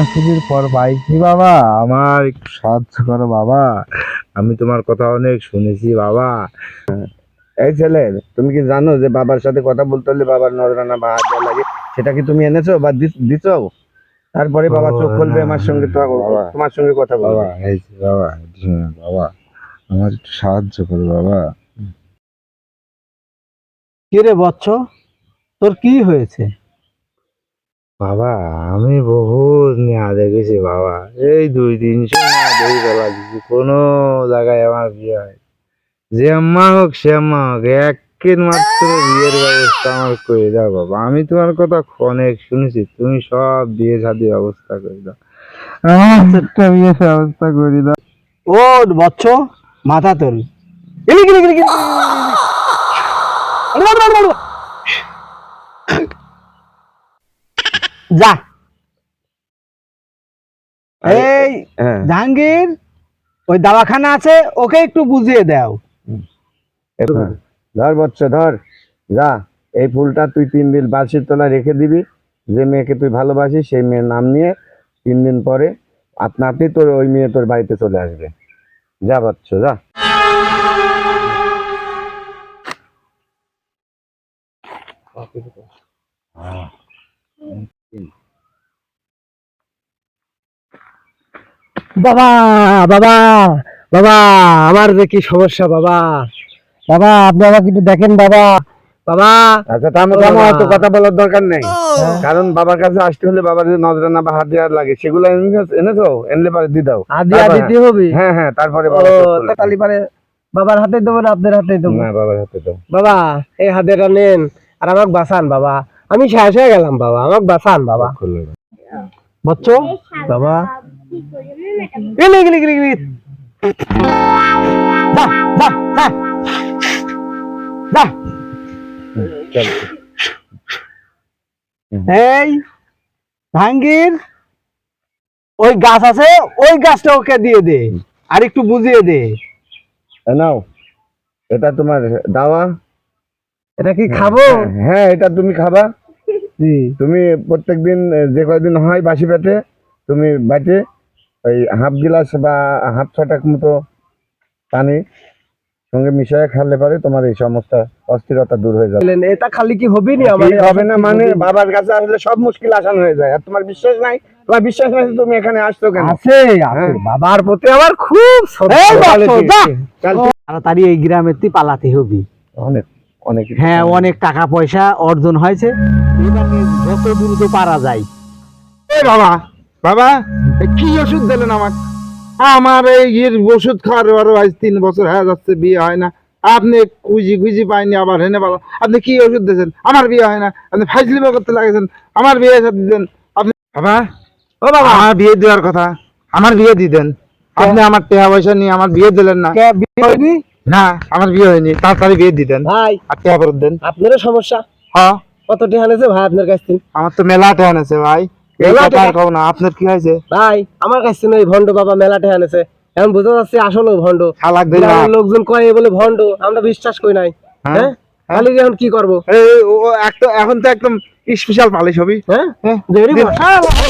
কিছুদিন পর পাইছি বাবা, আমার একটু সাহায্য করো বাবা। আমি তোমার কথা অনেক শুনেছি বাবা। এই ছেলে, তুমি কি জানো যে বাবার সাথে কথা বলতে হলে বাবার নজরানা বা হাত দেওয়া লাগে? সেটা কি তুমি এনেছো বা দিছো? তারপরে বাবা চোখ খুলবে, আমার সঙ্গে বাবা, তোমার সঙ্গে কথা বাবা বলবে। এই যে বাবা, বাবা আমার একটু সাহায্য করো বাবা। কি রে বৎস, তোর কি হয়েছে? বাবা আমি বহুত নেওয়া দেখেছি বাবা, এই 2-300 নেওয়া দেখে ফেলা দিচ্ছি, কোনো জায়গায় আমার বিয়ে হয়। যে আম্মা হোক সে আম্মা হোক, একের মাত্র বিয়ের ব্যবস্থা আমার করে দাও বাবা। আমি তোমার কথা অনেক শুনেছি, তুমি সব বিয়ে শাদী ব্যবস্থা করে দাও, আমার একটা বিয়ে ব্যবস্থা করে দাও। ও বৎস, মাথা তোল। গিলি গিলি গিলি গিলি। যা। এই হ্যাঁ, জাহাঙ্গীর, ওই দাওয়াখানা আছে, ওকে একটু বুঝিয়ে দাও। ধর বচ্চ ধর, যা। এই ফুলটা তুই 3 দিন বাঁশির তলায় রেখে দিবি। যে মেয়েকে তুই ভালোবাসিস সেই মেয়ের নাম নিয়ে 3 দিন পরে আপনা আপনি তোর ওই মেয়ে তোর বাড়িতে চলে আসবে। যা বচ্চ, যা। বাবা বাবা বাবা, আমার যে কি সমস্যা বাবা। বাবা আপনি আমাকে একটু দেখেন বাবা। বাবা আচ্ছা থামো থামো, অত কথা বলার দরকার নেই। কারণ বাবার কাছে আসতে হলে বাবার যে নজরানা বা হাত দেওয়ার লাগে সেগুলো এনেছো, এনলে পরে দিয়ে দাও। আদিয়া দিতে হবে। হ্যাঁ হ্যাঁ, তারপরে ও বাবা চোখ খুলবে। তাহলে পারে বাবার হাতে দেবো না আপনার হাতে দেবো? না, বাবার হাতে দাও। বাবা এই হাতেটা নেন আর আমাকে বাঁচান বাবা, আমি শেষ হয়ে গেলাম বাবা, আমাকে বাঁচান বাবা। চোখ খুলবে। বচ্চ বাবা, গিলি গিলি গিলি গিলি। যা যা যা যা। চল। এই জাহাঙ্গীর, ওই গাছ আছে, ওই গাছটা ওকে দিয়ে দে, আর একটু বুঝিয়ে দে। নাও, এটা তোমার দাওয়া। এটা কি খাবো? হ্যাঁ, এটা তুমি খাবা। জি। তুমি প্রত্যেকদিন যে কয়দিন হয় বাসি পেটে তুমি বাটে ওই হাফ গ্লাস বা হাফ ছটাক মতো পানি সঙ্গে মিশিয়ে খেলে পারে তোমার এই সমস্ত অস্থিরতা দূর হয়ে যাবে। বললেন, এটা খালি কি হবে না আমার? ঠিক হবে না মানে বাবার কাছে আসলে সব মুশকিল আসান হয়ে যায়। আর তোমার বিশ্বাস নাই, তোমার বিশ্বাস নাই তুমি এখানে আসছো কেন? আছে আছে, বাবার প্রতি আমার খুব শ্রদ্ধা। এই বাচ্চা, যা। চল। তাড়াতাড়ি এই গ্রামের তুই পালাতে হবে। অনেক অনেক হ্যাঁ, অনেক টাকা পয়সা অর্জন হয়েছে, এবার যত দ্রুত পারা যায়। এই বাবা, বাবা কি ওষুধ দিলেন আমার? আমার এই ওষুধ খাওয়ার আরো আজ 3 বছর হয়ে যাচ্ছে, বিয়ে হয় না। আপনি কুজি কুজি পাইনি, আবার হেনে বলো আপনি কি ওষুধ দিয়েছেন, আমার বিয়ে হয় না। আপনি ফাইজলিমো করতে লাগেছেন, আমার বিয়ে দিতেন আপনি। বাবা, ও বাবা, আমার বিয়ে দেওয়ার কথা, আমার বিয়ে দিতেন। আপনি আমার টাকা পয়সা নিয়ে আমার বিয়ে দিলেন না। বিয়ে হয়নি? না, আমার বিয়ে হয়নি, তাড়াতাড়ি বিয়ে দিতেন। ভাই আর টাকা ফেরত দেন। আপনারও সমস্যা। হ্যাঁ, কত টাকা নেছে ভাই আপনার কাছ থেকে? আমার তো মেলা টাকা আছে ভাই, এই মেলা কথা আর টাকা? কও না। আপনার কি হয়েছে? ভাই আমার কাছ থেকে ওই ভণ্ড বাবা মেলা টাকা নেছে, এখন বুঝতে পারছি আসলে ভণ্ড। শালাক দিন গ্রামের লোকজন কয় এ বলে ভণ্ড, আমরা বিশ্বাস করি নাই। হ্যাঁ, তাহলে এখন কি করবো? এই ও এখন তো একদম স্পেশাল পালিশ হবি। হ্যাঁ, হ্যাঁ, দেরি দিন। বসা।